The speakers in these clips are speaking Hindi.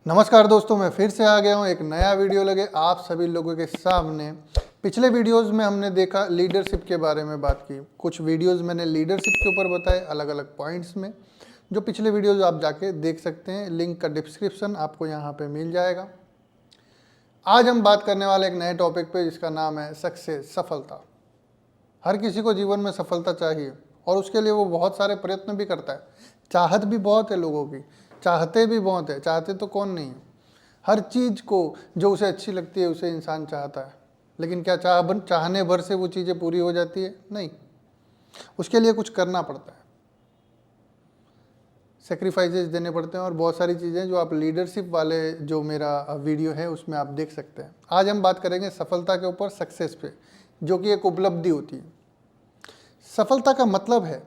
नमस्कार दोस्तों, मैं फिर से आ गया हूँ एक नया वीडियो लगे आप सभी लोगों के सामने। पिछले वीडियोस में हमने देखा लीडरशिप के बारे में बात की। कुछ वीडियोस मैंने लीडरशिप के ऊपर बताए अलग अलग पॉइंट्स में। जो पिछले वीडियोस आप जाके देख सकते हैं, लिंक का डिस्क्रिप्शन आपको यहाँ पे मिल जाएगा। आज हम बात करने वाले एक नए टॉपिक पे जिसका नाम है सक्सेस, सफलता। हर किसी को जीवन में सफलता चाहिए और उसके लिए वो बहुत सारे प्रयत्न भी करता है। चाहत भी बहुत है लोगों की, चाहते भी बहुत है, चाहते तो कौन नहीं है। हर चीज़ को जो उसे अच्छी लगती है उसे इंसान चाहता है, लेकिन क्या चाहने भर से वो चीज़ें पूरी हो जाती है? नहीं, उसके लिए कुछ करना पड़ता है, सेक्रीफाइसेस देने पड़ते हैं और बहुत सारी चीज़ें जो आप लीडरशिप वाले जो मेरा वीडियो है उसमें आप देख सकते हैं। आज हम बात करेंगे सफलता के ऊपर, सक्सेस पे, जो कि एक उपलब्धि होती है। सफलता का मतलब है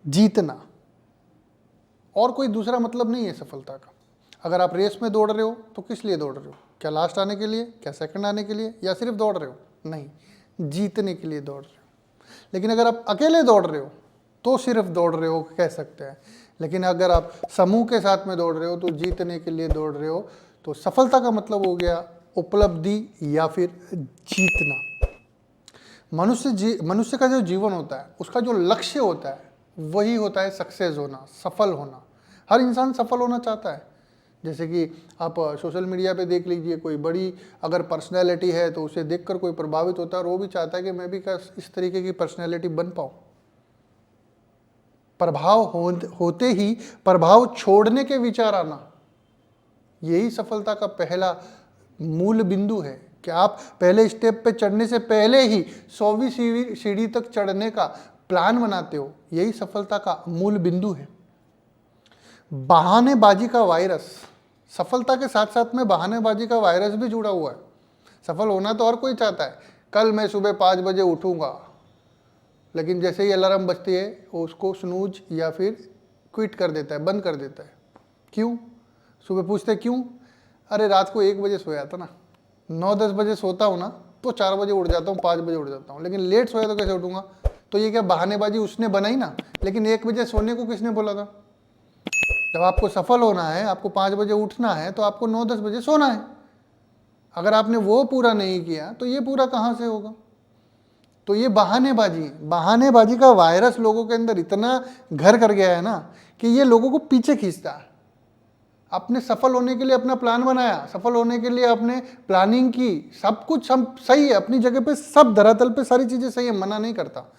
जीतना, और कोई दूसरा मतलब नहीं है सफलता का। अगर आप रेस में दौड़ रहे हो तो किस लिए दौड़ रहे हो? क्या लास्ट आने के लिए, क्या सेकंड आने के लिए, या सिर्फ दौड़ रहे हो? नहीं, जीतने के लिए दौड़ रहे हो। लेकिन अगर आप अकेले दौड़ रहे हो तो सिर्फ दौड़ रहे हो कह सकते हैं, लेकिन अगर आप समूह के साथ में दौड़ रहे हो तो जीतने के लिए दौड़ रहे हो। तो सफलता का मतलब हो गया उपलब्धि या फिर जीतना। मनुष्य का जो जीवन होता है उसका जो लक्ष्य होता है वही होता है सक्सेस होना, सफल होना। हर इंसान सफल होना चाहता है। जैसे कि आप सोशल मीडिया पे देख लीजिए, कोई बड़ी अगर पर्सनैलिटी है तो उसे देखकर कोई प्रभावित होता है और वो भी चाहता है कि मैं भी इस तरीके की पर्सनैलिटी बन पाऊँ। प्रभाव होते ही प्रभाव छोड़ने के विचार आना, यही सफलता का पहला मूल बिंदु है कि आप पहले स्टेप पे चढ़ने से पहले ही 100वीं सीढ़ी तक चढ़ने का प्लान बनाते हो। यही सफलता का मूल बिंदु है। बहानेबाजी का वायरस, सफलता के साथ साथ में बहानेबाजी का वायरस भी जुड़ा हुआ है। सफल होना तो हर कोई चाहता है, कल मैं सुबह 5 बजे उठूंगा, लेकिन जैसे ही अलार्म बजती है वो उसको स्नूज या फिर क्विट कर देता है, बंद कर देता है। क्यों? सुबह पूछते क्यों? अरे रात को 1 बजे सोया था ना, 9-10 बजे सोता हूँ ना तो 4 बजे उठ जाता हूँ, 5 बजे उठ जाता हूँ, लेकिन लेट सोया तो कैसे उठूंगा? तो ये क्या बहानेबाजी उसने बनाई ना, लेकिन 1 बजे सोने को किसने बोला था? जब आपको सफल होना है, आपको 5 बजे उठना है, तो आपको 9-10 बजे सोना है। अगर आपने वो पूरा नहीं किया तो ये पूरा कहाँ से होगा? तो ये बहानेबाजी का वायरस लोगों के अंदर इतना घर कर गया है ना कि ये लोगों को पीछे खींचता है। आपने सफल होने के लिए अपना प्लान बनाया, सफल होने के लिए आपने प्लानिंग की, सब कुछ सब सही है अपनी जगह पे, सब धरातल पे सारी चीज़ें सही है, मना नहीं करता।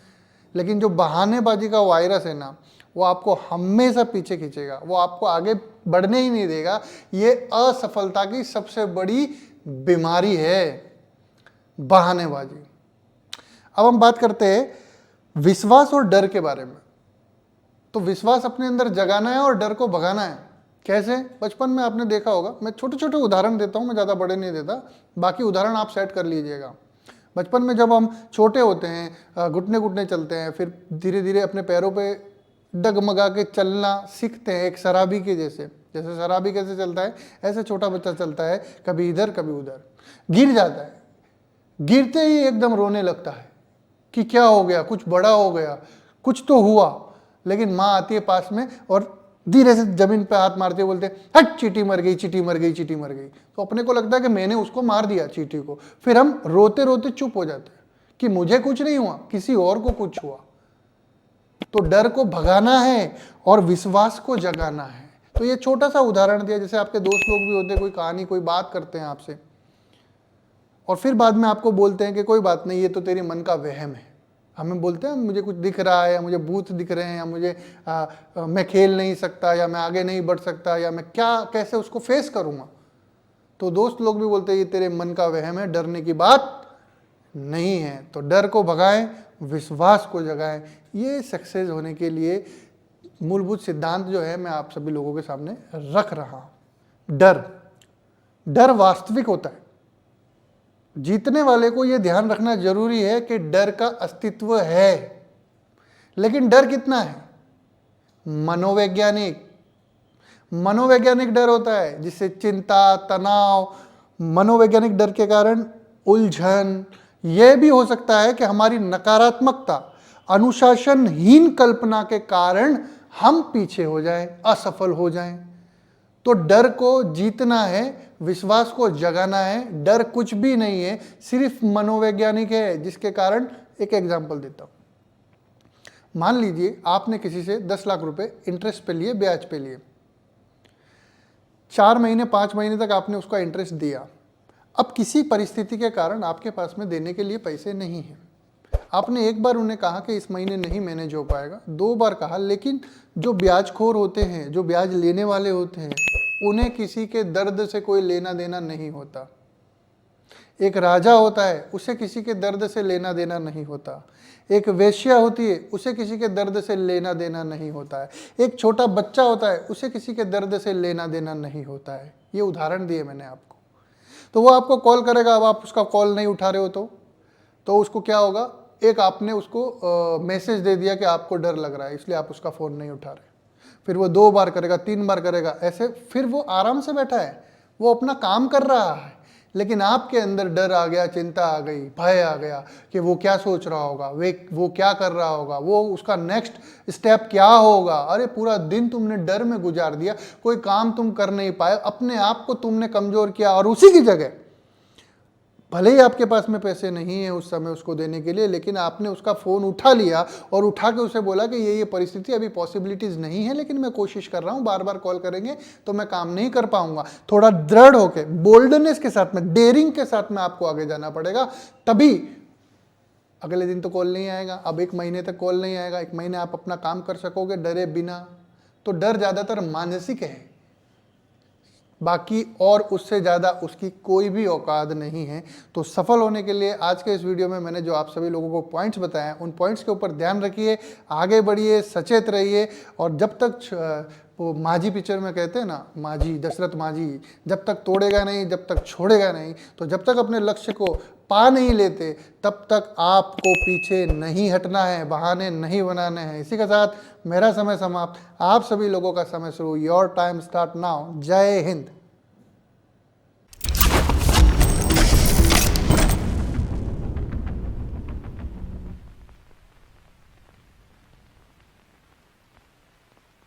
लेकिन जो बहानेबाजी का वायरस है ना, वो आपको हमेशा पीछे खींचेगा, वो आपको आगे बढ़ने ही नहीं देगा। ये असफलता की सबसे बड़ी बीमारी है, बहानेबाजी। अब हम बात करते हैं विश्वास और डर के बारे में। तो विश्वास अपने अंदर जगाना है और डर को भगाना है। कैसे? बचपन में आपने देखा होगा, मैं छोटे छोटे उदाहरण देता हूँ, मैं ज़्यादा बड़े नहीं देता, बाकी उदाहरण आप सेट कर लीजिएगा। बचपन में जब हम छोटे होते हैं, घुटने घुटने चलते हैं, फिर धीरे धीरे अपने पैरों पे डगमगा के चलना सीखते हैं, एक शराबी के जैसे शराबी कैसे चलता है ऐसे छोटा बच्चा चलता है, कभी इधर कभी उधर, गिर जाता है। गिरते ही एकदम रोने लगता है कि क्या हो गया, कुछ बड़ा हो गया, कुछ तो हुआ। लेकिन माँ आती है पास में और धीरे से जमीन पे हाथ मारते हुए बोलते हट, चींटी मर गई, चींटी मर गई, चींटी मर गई। तो अपने को लगता है कि मैंने उसको मार दिया चींटी को। फिर हम रोते रोते चुप हो जाते हैं कि मुझे कुछ नहीं हुआ, किसी और को कुछ हुआ। तो डर को भगाना है और विश्वास को जगाना है। तो ये छोटा सा उदाहरण दिया, जैसे आपके दोस्त लोग भी होते हैं, कोई कहानी कोई बात करते हैं आपसे और फिर बाद में आपको बोलते हैं कि कोई बात नहीं, ये तो तेरे मन का वहम है। हमें बोलते हैं मुझे कुछ दिख रहा है, या मुझे भूत दिख रहे हैं, या मुझे मैं खेल नहीं सकता, या मैं आगे नहीं बढ़ सकता, या मैं क्या कैसे उसको फेस करूँगा। तो दोस्त लोग भी बोलते हैं ये तेरे मन का वहम है, डरने की बात नहीं है। तो डर को भगाएं, विश्वास को जगाएं। ये सक्सेस होने के लिए मूलभूत सिद्धांत जो है मैं आप सभी लोगों के सामने रख रहा हूँ। डर वास्तविक होता है। जीतने वाले को यह ध्यान रखना जरूरी है कि डर का अस्तित्व है, लेकिन डर कितना है? मनोवैज्ञानिक डर होता है, जिससे चिंता, तनाव, मनोवैज्ञानिक डर के कारण उलझन, यह भी हो सकता है कि हमारी नकारात्मकता, अनुशासनहीन कल्पना के कारण हम पीछे हो जाएं, असफल हो जाएं। तो डर को जीतना है, विश्वास को जगाना है। डर कुछ भी नहीं है, सिर्फ मनोवैज्ञानिक है, जिसके कारण एक एग्जांपल देता हूं। मान लीजिए आपने किसी से 10 लाख रुपए इंटरेस्ट पे लिए, ब्याज पे लिए, 4 महीने 5 महीने तक आपने उसका इंटरेस्ट दिया। अब किसी परिस्थिति के कारण आपके पास में देने के लिए पैसे नहीं हैं। आपने एक बार उन्हें कहा कि इस महीने नहीं मैनेज हो पाएगा, 2 बार कहा, लेकिन जो ब्याजखोर होते हैं, जो ब्याज लेने वाले होते हैं, उन्हें किसी के दर्द से कोई लेना देना नहीं होता। एक राजा होता है, उसे किसी के दर्द से लेना देना नहीं होता। एक वेश्या होती है, उसे किसी के दर्द से लेना देना नहीं होता है। एक छोटा बच्चा होता है, उसे किसी के दर्द से लेना देना नहीं होता है। ये उदाहरण दिए मैंने आपको। तो वो आपको कॉल करेगा, अब आप उसका कॉल नहीं उठा रहे हो तो उसको क्या होगा, एक आपने उसको मैसेज दे दिया कि आपको डर लग रहा है, इसलिए आप उसका फ़ोन नहीं उठा रहे। फिर वो 2 बार करेगा, 3 बार करेगा, ऐसे फिर वो आराम से बैठा है, वो अपना काम कर रहा है, लेकिन आपके अंदर डर आ गया, चिंता आ गई, भय आ गया कि वो क्या सोच रहा होगा, वो क्या कर रहा होगा, वो उसका नेक्स्ट स्टेप क्या होगा। अरे पूरा दिन तुमने डर में गुजार दिया, कोई काम तुम कर नहीं पाए, अपने आप को तुमने कमज़ोर किया। और उसी की जगह भले ही आपके पास में पैसे नहीं है उस समय उसको देने के लिए, लेकिन आपने उसका फ़ोन उठा लिया और उठा के उसे बोला कि ये परिस्थिति अभी पॉसिबिलिटीज़ नहीं है, लेकिन मैं कोशिश कर रहा हूँ, बार बार कॉल करेंगे तो मैं काम नहीं कर पाऊंगा। थोड़ा दृढ़ होके, बोल्डनेस के साथ में, डेयरिंग के साथ में आपको आगे जाना पड़ेगा, तभी अगले दिन तो कॉल नहीं आएगा। अब 1 महीने तक कॉल नहीं आएगा, 1 महीने आप अपना काम कर सकोगे डरे बिना। तो डर ज़्यादातर मानसिक है, बाकी और उससे ज़्यादा उसकी कोई भी औकात नहीं है। तो सफल होने के लिए आज के इस वीडियो में मैंने जो आप सभी लोगों को पॉइंट्स बताए हैं, उन पॉइंट्स के ऊपर ध्यान रखिए, आगे बढ़िए, सचेत रहिए। और जब तक वो माझी पिक्चर में कहते हैं ना, माझी, दशरथ माझी, जब तक तोड़ेगा नहीं, जब तक छोड़ेगा नहीं, तो जब तक अपने लक्ष्य को पा नहीं लेते, तब तक आपको पीछे नहीं हटना है, बहाने नहीं बनाने हैं। इसी के साथ मेरा समय समाप्त, आप सभी लोगों का समय शुरू। Your time start now. जय हिंद।